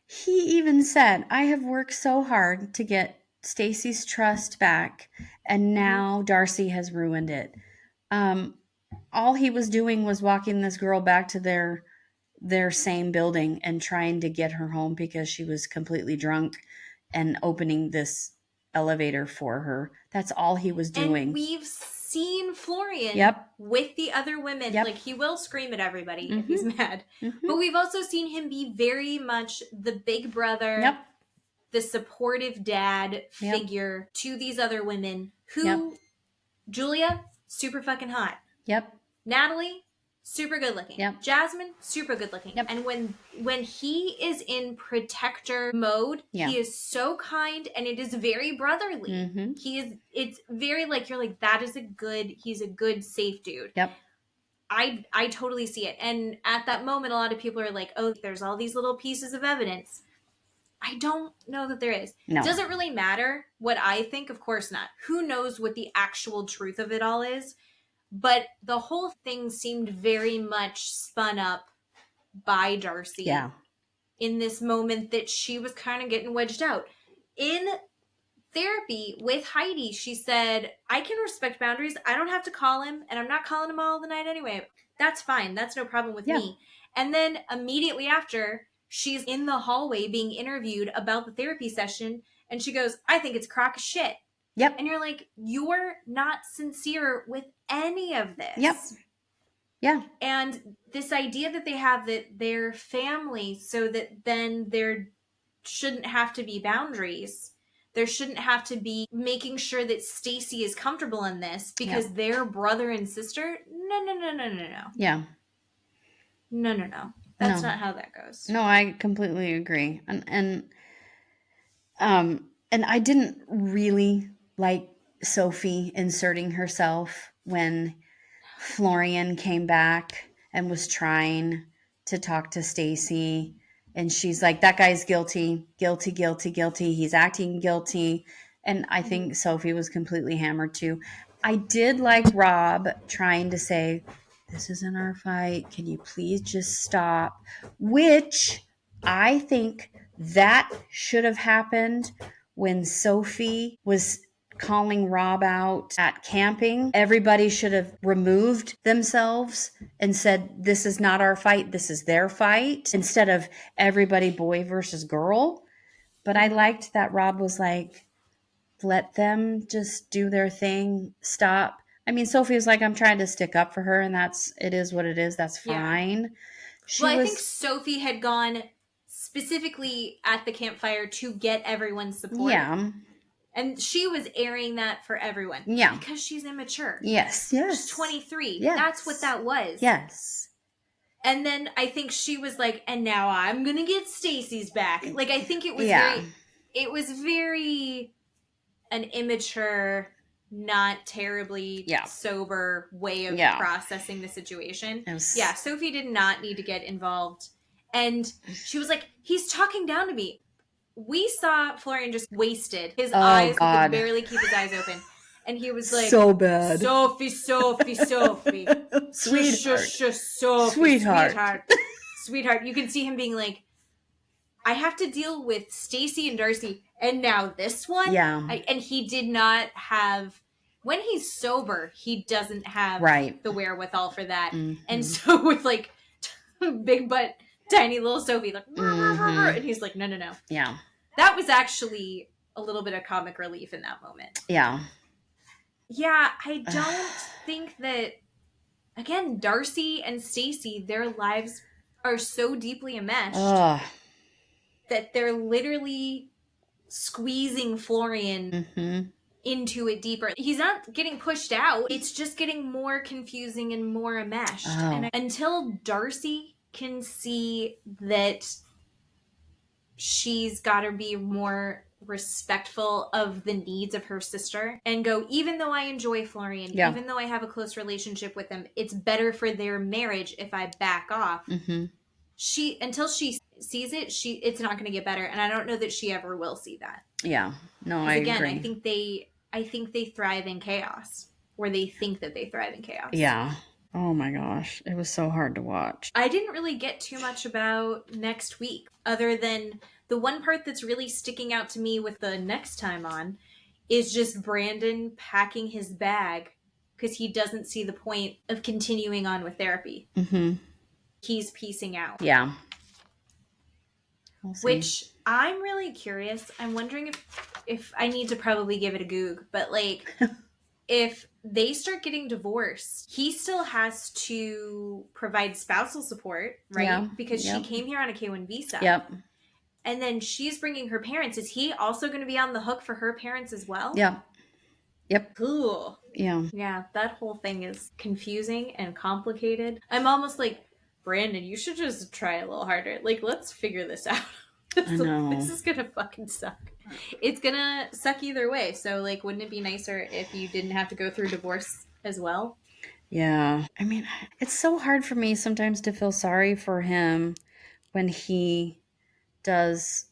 He even said, I have worked so hard to get Stacey's trust back, and now Darcy has ruined it. All he was doing was walking this girl back to their same building and trying to get her home because she was completely drunk, and opening this elevator for her. That's all he was doing. And we've seen Florian with the other women. Like, he will scream at everybody if he's mad. But we've also seen him be very much the big brother, the supportive dad figure to these other women who, Julia, super fucking hot. Natalie, super good looking. Jasmine, super good looking. And when he is in protector mode, he is so kind and it is very brotherly. It's very like, you're like, he's a good, safe dude. I totally see it. And at that moment, a lot of people are like, oh, there's all these little pieces of evidence. I don't know that there is. No. Does it really matter what I think? Of course not. Who knows what the actual truth of it all is? But the whole thing seemed very much spun up by Darcy in this moment that she was kind of getting wedged out. In therapy with Heidi, she said, I can respect boundaries. I don't have to call him, and I'm not calling him all the night anyway. That's fine. That's no problem with me. And then immediately after, she's in the hallway being interviewed about the therapy session, and she goes, I think it's a crock of shit. And you're like, you're not sincere with any of this. Yeah. And this idea that they have that they're family, so that then there shouldn't have to be boundaries. There shouldn't have to be making sure that Stacey is comfortable in this because they're brother and sister. No. Yeah. No. That's not how that goes. No, I completely agree. And I didn't really like Sophie inserting herself when Florian came back and was trying to talk to Stacey, and she's like, that guy's guilty. He's acting guilty. And I think Sophie was completely hammered too. I did like Rob trying to say, this isn't our fight. Can you please just stop? Which I think that should have happened when Sophie was calling Rob out at camping. Everybody should have removed themselves and said, this is not our fight, this is their fight, instead of everybody boy versus girl. But I liked that Rob was like, let them just do their thing, stop. I mean, Sophie was like, I'm trying to stick up for her, and it is what it is. That's fine. I think Sophie had gone specifically at the campfire to get everyone's support. Yeah. And she was airing that for everyone. Yeah. Because she's immature. Yes. She's 23. Yes. That's what that was. Yes. And then I think she was like, and now I'm going to get Stacey's back. Like, I think it was very an immature, not terribly sober way of processing the situation. Sophie did not need to get involved. And she was like, he's talking down to me. We saw Florian just wasted. His eyes, he could barely keep his eyes open. And he was like, so bad. Sophie. Sweetheart. Sweetheart. You can see him being like, I have to deal with Stacey and Darcy, and now this one? Yeah. And he did not have, when he's sober, he doesn't have the wherewithal for that. Mm-hmm. And so with like big butt, tiny little Sophie, like, and he's like, no. Yeah. That was actually a little bit of comic relief in that moment. Yeah. Yeah, I don't think that, again, Darcy and Stacey, their lives are so deeply enmeshed that they're literally squeezing Florian into it deeper. He's not getting pushed out. It's just getting more confusing and more enmeshed. And until Darcy can see that she's got to be more respectful of the needs of her sister and go, even though I enjoy Florian, even though I have a close relationship with him, it's better for their marriage if I back off. Until she sees it, it's not going to get better, and I don't know that she ever will see that. Yeah, no, I agree. I think they thrive in chaos, or they think that they thrive in chaos. Yeah. Oh my gosh, it was so hard to watch. I didn't really get too much about next week, other than the one part that's really sticking out to me with the next time on is just Brandon packing his bag because he doesn't see the point of continuing on with therapy. He's piecing out. Yeah. Which I'm really curious. I'm wondering if I need to probably give it a goog, but like if they start getting divorced, he still has to provide spousal support, right? Yeah. Because she came here on a K-1 visa. Yep. And then she's bringing her parents. Is he also going to be on the hook for her parents as well? Yeah. Yep. Cool. Yeah. Yeah, that whole thing is confusing and complicated. I'm almost like, Brandon, you should just try a little harder. Like, let's figure this out. I know. This is gonna fucking suck. It's gonna suck either way. So, like, wouldn't it be nicer if you didn't have to go through divorce as well? Yeah. I mean, it's so hard for me sometimes to feel sorry for him when he does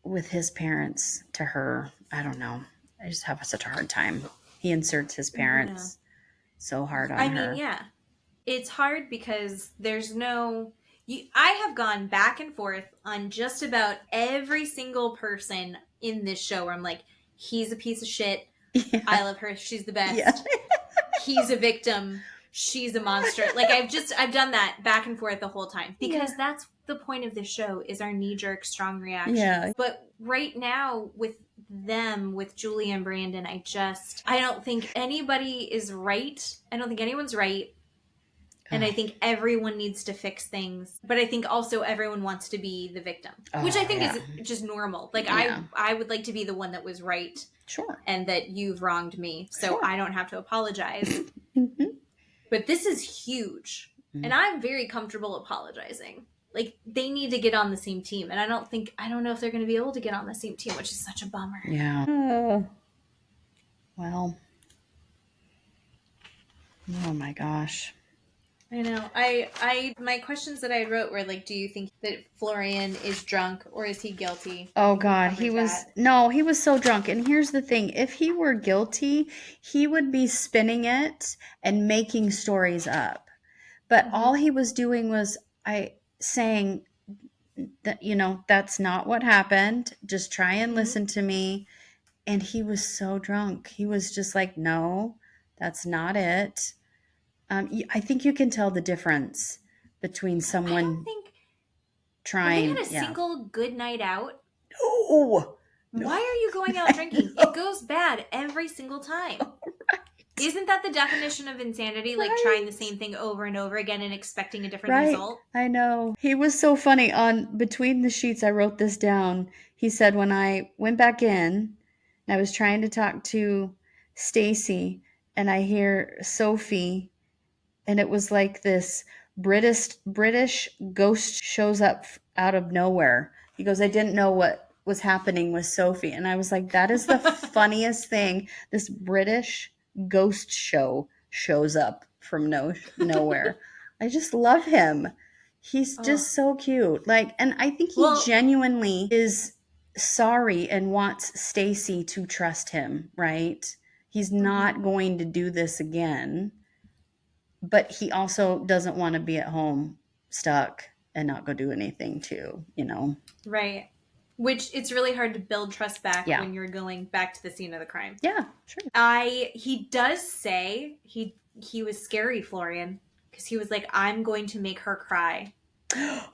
with his parents to her. I don't know. I just have such a hard time. He inserts his parents so hard on her. I mean, yeah. It's hard because there's no... I have gone back and forth on just about every single person in this show where I'm like, he's a piece of shit. Yeah. I love her. She's the best. Yeah. He's a victim. She's a monster. Like, I've done that back and forth the whole time because that's the point of the show is our knee-jerk strong reaction. Yeah. But right now with them, with Julie and Brandon, I don't think anybody is right. I don't think anyone's right. And I think everyone needs to fix things. But I think also everyone wants to be the victim, which I think is just normal. Like, I would like to be the one that was right. Sure. And that you've wronged me. So I don't have to apologize. Mm-hmm. But this is huge. And I'm very comfortable apologizing. Like, they need to get on the same team. And I don't know if they're going to be able to get on the same team, which is such a bummer. Yeah. Well. Oh my gosh. I know. My questions that I wrote were like, do you think that Florian is drunk or is he guilty? Oh God, he was so drunk. And here's the thing, if he were guilty, he would be spinning it and making stories up. But all he was doing was saying that, that's not what happened. Just try and listen to me. And he was so drunk. He was just like, no, that's not it. I think you can tell the difference between someone I don't think trying. Have they had a single good night out? No. Why are you going out drinking? It goes bad every single time. Right. Isn't that the definition of insanity? Like trying the same thing over and over again and expecting a different result? I know. He was so funny. On Between the Sheets, I wrote this down. He said, when I went back in and I was trying to talk to Stacey and I hear Sophie, and it was like this British ghost shows up out of nowhere. He goes, I didn't know what was happening with Sophie. And I was like, that is the funniest thing. This British ghost show shows up from nowhere. I just love him. He's just so cute. Like, and I think he genuinely is sorry and wants Stacey to trust him, right? He's not going to do this again. But he also doesn't want to be at home stuck and not go do anything too, Right. Which it's really hard to build trust back when you're going back to the scene of the crime. Yeah, sure. He does say he was scary, Florian, because he was like, I'm going to make her cry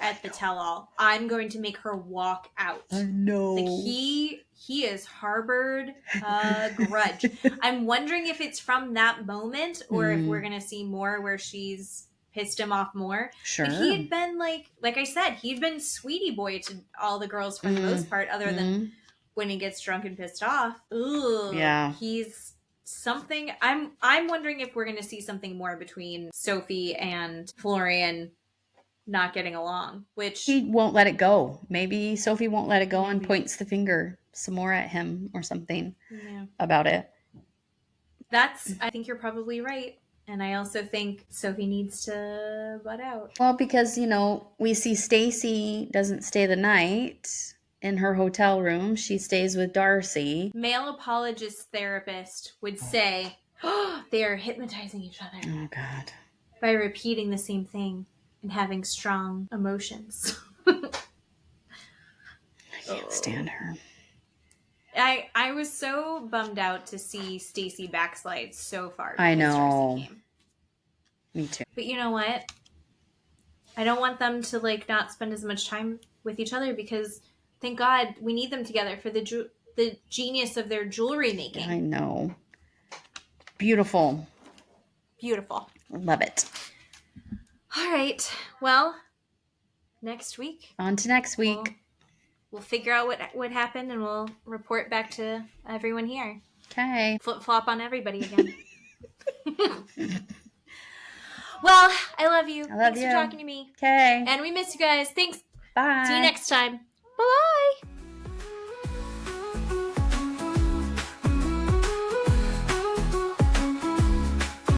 at the tell-all. I'm going to make her walk out. I know. Like he has harbored a grudge. I'm wondering if it's from that moment or if we're going to see more where she's pissed him off more. Sure. But he had been like I said, he'd been sweetie boy to all the girls for the most part, other than when he gets drunk and pissed off. Ooh. Yeah. He's something. I'm wondering if we're going to see something more between Sophie and Florian not getting along, which he won't let it go. Maybe Sophie won't let it go and points the finger some more at him or something about it. I think you're probably right. And I also think Sophie needs to butt out. Well, because, we see Stacey doesn't stay the night in her hotel room. She stays with Darcy. Male apologist therapist would say, they are hypnotizing each other. Oh, God. By repeating the same thing and having strong emotions. I can't stand her. I was so bummed out to see Stacey backslide so far. I know. Me too. But you know what? I don't want them to not spend as much time with each other because thank God we need them together for the genius of their jewelry making. I know. Beautiful. Beautiful. Love it. All right. Well, next week. On to next week. We'll figure out what happened and we'll report back to everyone here. Okay. Flip-flop on everybody again. Well, I love you. I love Thanks you. for talking to me. Okay. And we miss you guys. Thanks. Bye. See you next time.